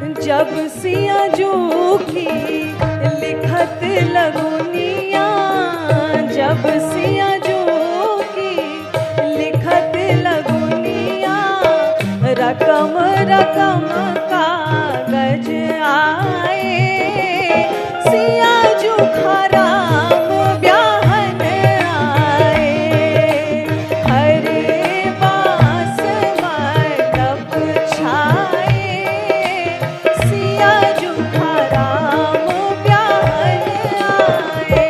जब सिया जू की लिखत लगुनिया, जब सिया जू की लिखत लगुनिया, रकम रकम कागज आए, सिया जू खराम ब्याहन आए, हरे बांस मंडप छाए, सिया जू खराम ब्याहन आए।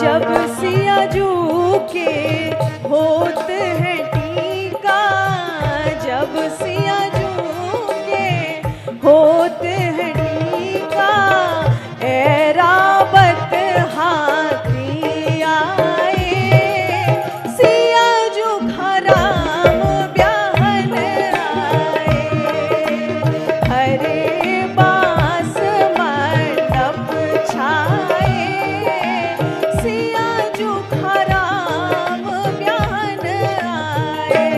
जब सिया जू के होत है टीका, जब सिया जू के होत है टीका, ऐरावत हाथी आए, सिया जू खराम ब्याहन आए, हरे बांस मंडप छाए, सिया जू खराम ब्याहन आए।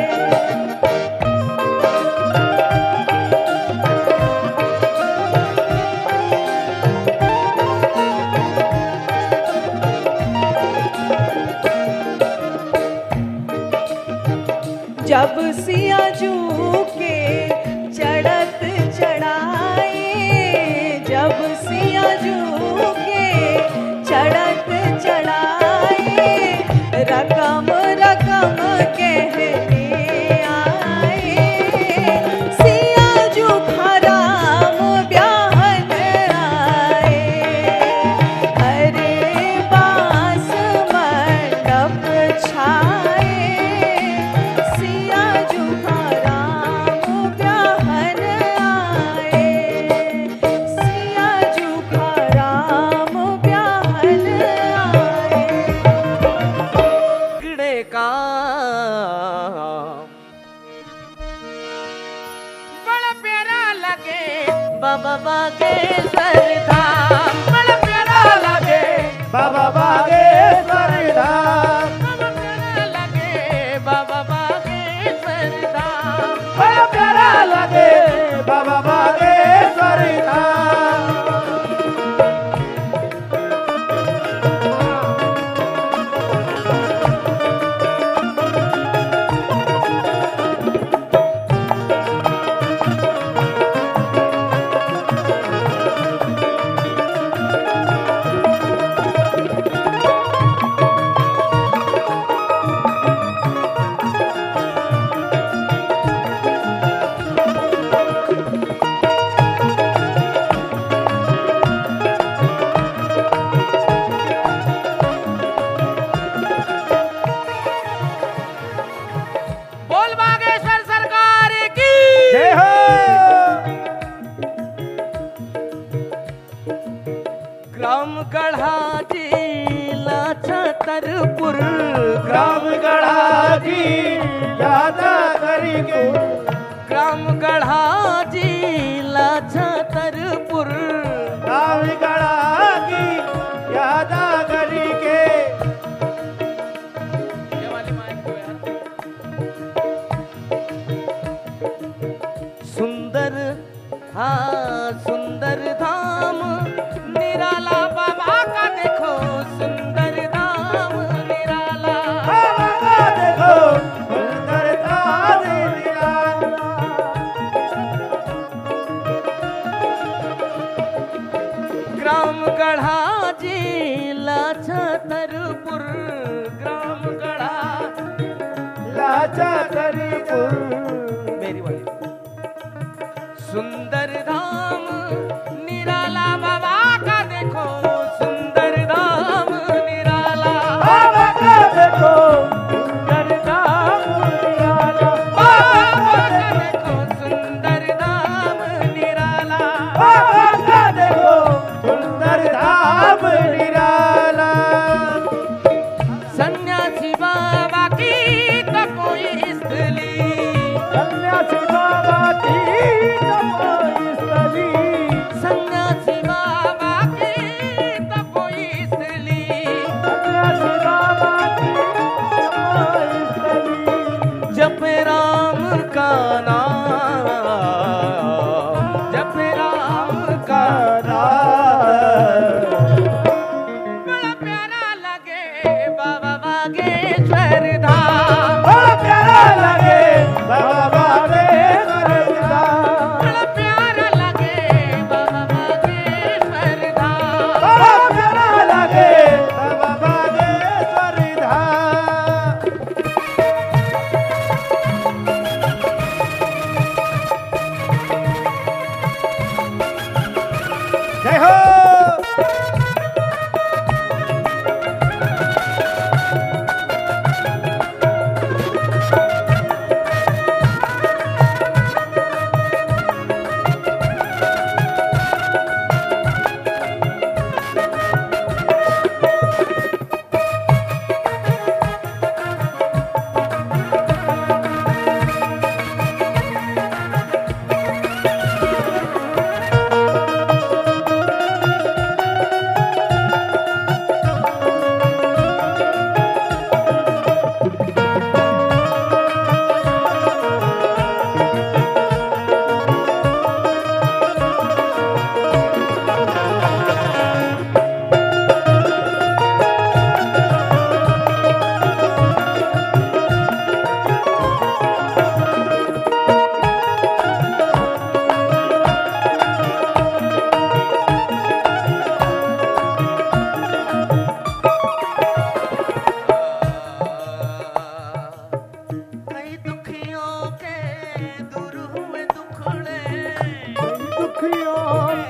जब सिया जू के चढ़त चढ़ाए, जब सिया जू के चढ़त चढ़ाए, रकम रकम कहने आए, सिया जू खराम ब्याहन आए, हरे बांस मंडप छाए, सिया जू खराम ब्याहन आए, सिया जू खराम ब्याहन आए। बिगड़े का बड़ा प्यारा लगे बाबा बागेश्वर धाम, बड़ा प्यारा लगे बाबा बागेश्वर धाम, बड़ा प्यारा लगे बाबा बागेश्वर धाम, बड़ा प्यारा लगे बाबा बागेश्वर धाम। बोल बागेश्वर सरकार की जय हो। ग्राम गढ़ा जिला छतरपुर, ग्राम गढ़ा जी यादा करिगे, ग्राम गढ़ा जिला छतरपुर, ग्राम गढ़ा की यादा करिगे। ये वाली माइक को यार। सुंदर हाँ सुंदर धाम निराला बाबा का देखो, सुंदर धाम निराला, बाबा का देखो सुंदर धाम निराला। ग्राम गढ़ा जिला छतरपुर, ग्राम गढ़ा लाचा करिपुर, मेरी वाली सुंदर धाम निराला बाबा का देखो, सुंदर धाम निराला, बाबा का देखो सुंदर धाम निराला, बाबा का देखो सुंदर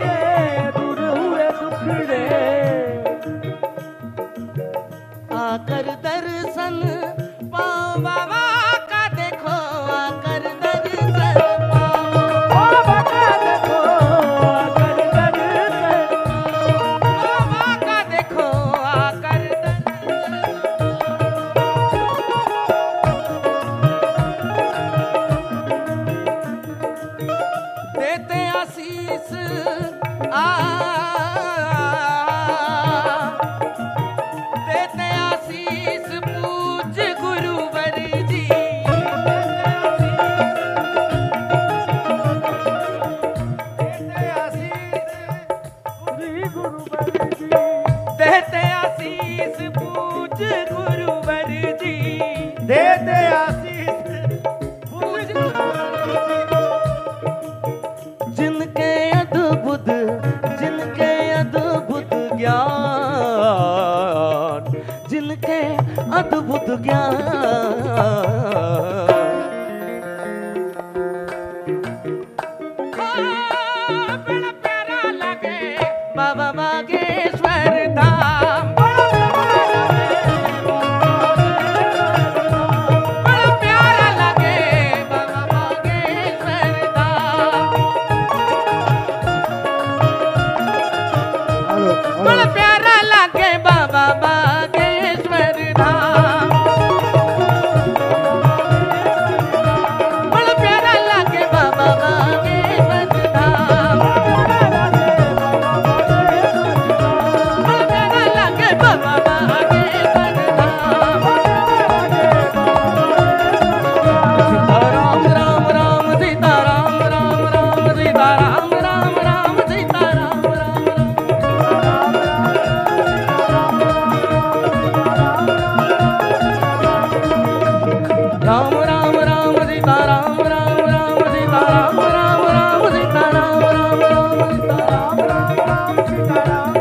के दूर हुए दुखड़े आकर दर्शन पाओ बाबा का देखो आकर दर्शन पाओ बाबा का देखो आकर दर्शन बाबा का देखो आकर दर्शन देते आशीष देते आशीष पूज गुरुवर जी देते आशीष श्री गुरुवर जी देते आशीष पूज गुरुवर जी देते आशीष पूज जिनके अद्भुत ज्ञान जिनके अद्भुत ज्ञान बड़ा प्यारा लगे बाबा बागेश्वर धाम बड़ा प्यारा लगे बाबा बागेश्वर धाम बड़ा प्यारा लगे बाबा बागेश्वर धाम बड़ा प्यारा लगे बाबा बागेश्वर धाम बड़ा प्यारा लगे बाबा बागेश्वर धाम सीताराम राम राम सीताराम राम राम सीताराम राम राम सीताराम राम राम राम राम सीताराम राम राम सीताराम राम राम सीताराम राम राम सीताराम राम सीताराम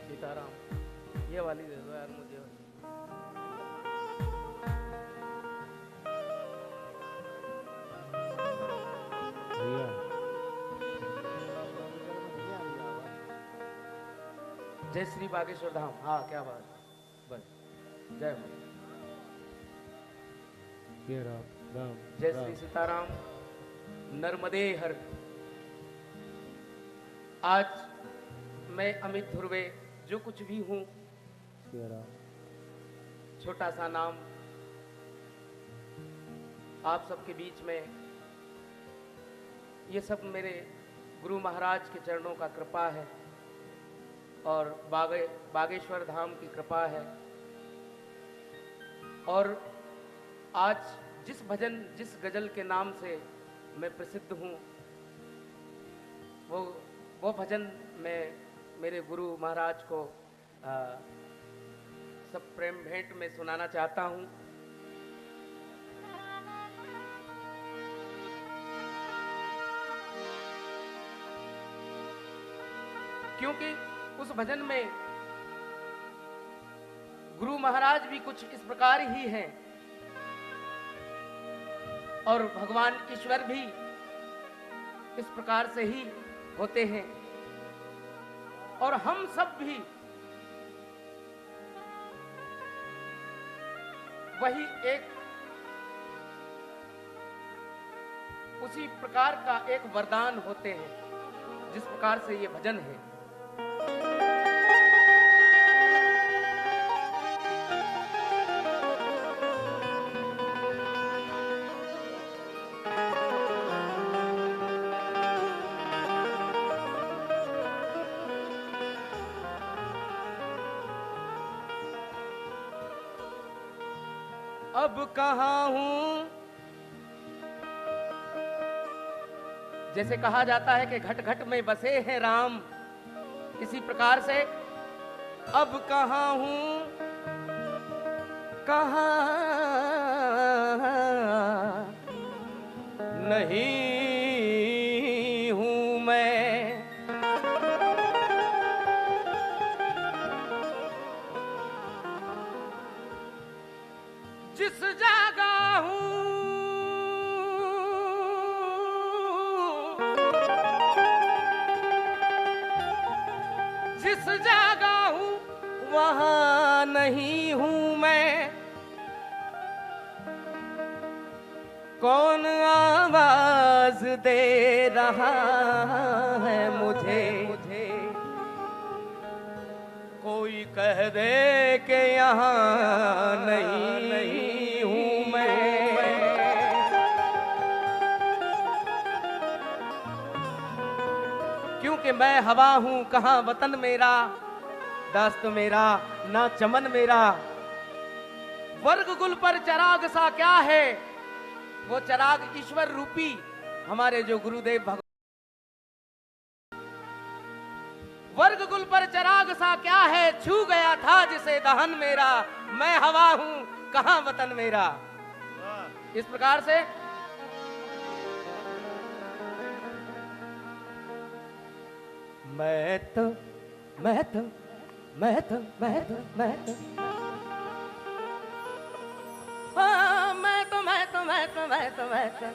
सीताराम ये वाली दे दो यार मुझे जय श्री बागेश्वर धाम हाँ क्या बात बस जय हो जय श्री सीताराम नर्मदे हर आज मैं अमित ध्रुवे जो कुछ भी हूं छोटा सा नाम आप सबके बीच में ये सब मेरे गुरु महाराज के चरणों का कृपा है और बागेश्वर धाम की कृपा है। और आज जिस भजन जिस गजल के नाम से मैं प्रसिद्ध हूँ वो भजन मैं मेरे गुरु महाराज को सब प्रेम भेंट में सुनाना चाहता हूँ। क्योंकि उस भजन में गुरु महाराज भी कुछ इस प्रकार ही हैं और भगवान ईश्वर भी इस प्रकार से ही होते हैं और हम सब भी वही एक उसी प्रकार का एक वरदान होते हैं जिस प्रकार से ये भजन है। अब कहाँ हूं। जैसे कहा जाता है कि घट घट में बसे हैं राम, इसी प्रकार से अब कहाँ हूं, कहाँ नहीं हूं मैं। जिस जगह हूं जिस जगह हूं वहां नहीं हूं मैं। कौन आवाज दे रहा है मुझे, कोई कह दे कि यहाँ नहीं हूं मैं। क्योंकि मैं हवा हूं, कहाँ वतन मेरा, दास्त मेरा ना चमन मेरा। वर्ग गुल पर चराग सा क्या है, वो चराग ईश्वर रूपी हमारे जो गुरुदेव भगवान। वर्ग गुल पर चराग सा क्या है, छू गया था जिसे दहन मेरा। मैं हवा हूं, कहां वतन मेरा। इस प्रकार से मैं तो मैं तो मैं तो मैं तो मैं तो हाँ, मैं तो मैं तो मैं तो मैं तो मैं तो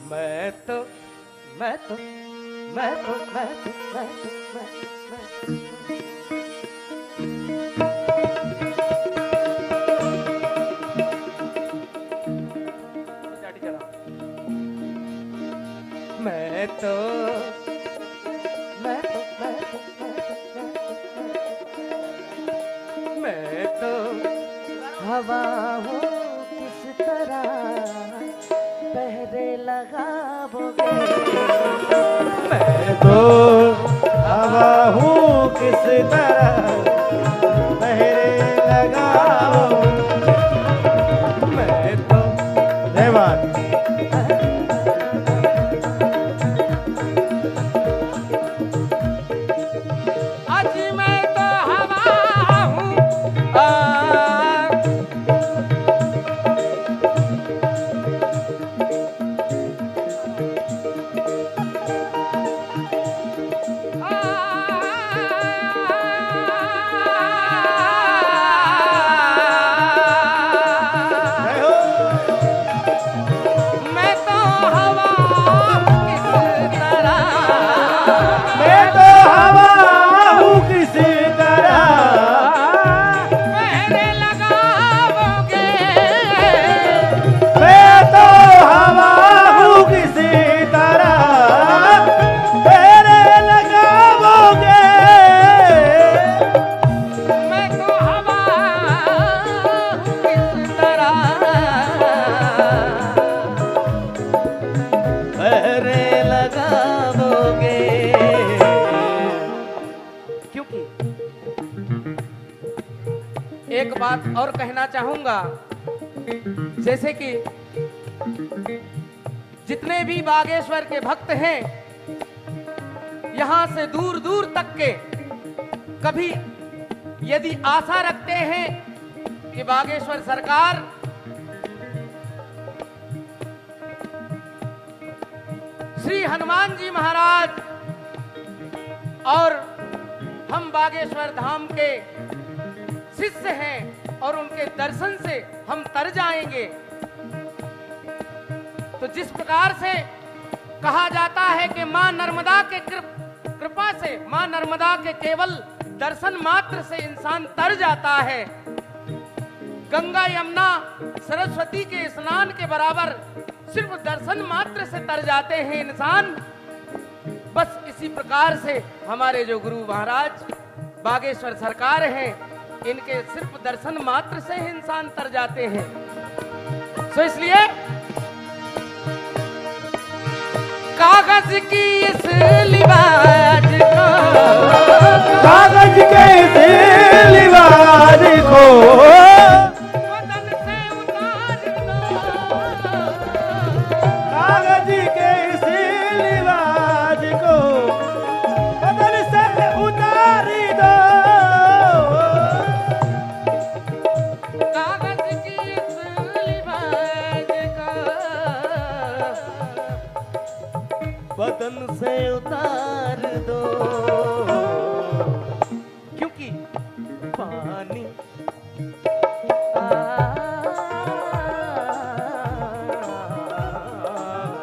मैं तो मैं तो मैं तो मैं तो मैं तो मैं तो मैं तो मैं तो हवा हूँ किस तरह पहरे लगाओगे। मैं तो हवा हूँ किस तरह पहरे लगाओ। मैं तो धन्यवाद। आज मैं तो हवा हूँ जय हो। मैं तो हवा किस तरह मैं तो हवा हूँ किसी तरह पहरे लगाओगे। मैं तो हवा हूँ किसी तरह पहरे लगाओगे। मैं तो हवा हूँ किस तरह पहरे लगाओगे। क्योंकि एक बात और कहना चाहूंगा, जैसे कि जितने भी बागेश्वर के भक्त हैं, यहां से दूर दूर तक के कभी यदि आशा रखते हैं कि बागेश्वर सरकार श्री हनुमान जी महाराज और हम बागेश्वर धाम के शिष्य हैं और उनके दर्शन से हम तर जाएंगे, तो जिस प्रकार से कहा जाता है कि मां नर्मदा के कृपा से, मां नर्मदा के केवल दर्शन मात्र से इंसान तर जाता है। गंगा यमुना सरस्वती के स्नान के बराबर सिर्फ दर्शन मात्र से तर जाते हैं इंसान। बस इसी प्रकार से हमारे जो गुरु महाराज बागेश्वर सरकार हैं, इनके सिर्फ दर्शन मात्र से ही इंसान तर जाते हैं। तो इसलिए कागज की इस लिबाज को, कागज के इस